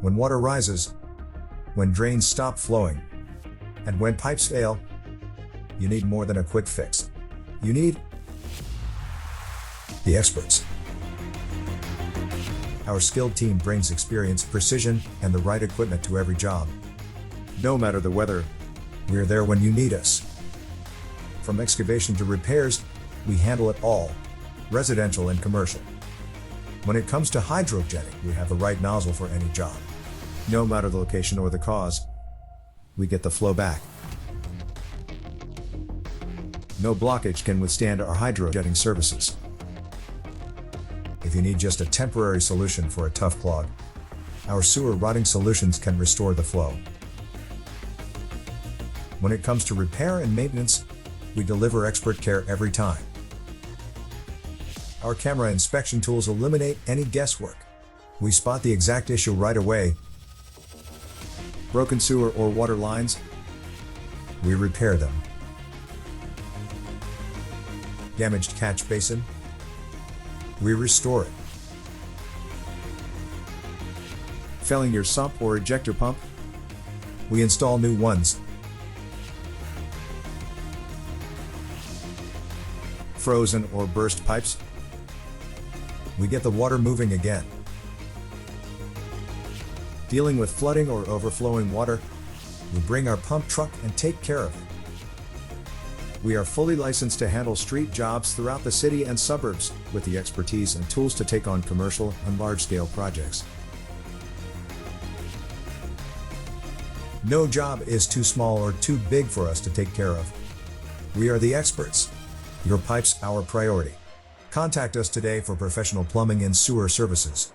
When water rises, when drains stop flowing, and when pipes fail, you need more than a quick fix. You need the experts. Our skilled team brings experience, precision, and the right equipment to every job. No matter the weather, We're there when you need us. From excavation to repairs, we handle it all, residential and commercial. When it comes to hydrojetting, we have the right nozzle for any job. no matter the location or the cause, We get the flow back. no blockage can withstand our hydrojetting services. If you need just a temporary solution for a tough clog, our sewer rotting solutions can restore the flow. When it comes to repair and maintenance, we deliver expert care every time. Our camera inspection tools eliminate any guesswork. We spot the exact issue right away. Broken sewer or water lines, We repair them. Damaged catch basin, we restore it. failing your sump or ejector pump, We install new ones. frozen or burst pipes, We get the water moving again. dealing with flooding or overflowing water, We bring our pump truck and take care of it. we are fully licensed to handle street jobs throughout the city and suburbs, with the expertise and tools to take on commercial and large-scale projects. No job is too small or too big for us to take care of. We are the experts. Your pipe's our priority. Contact us today for professional plumbing and sewer services.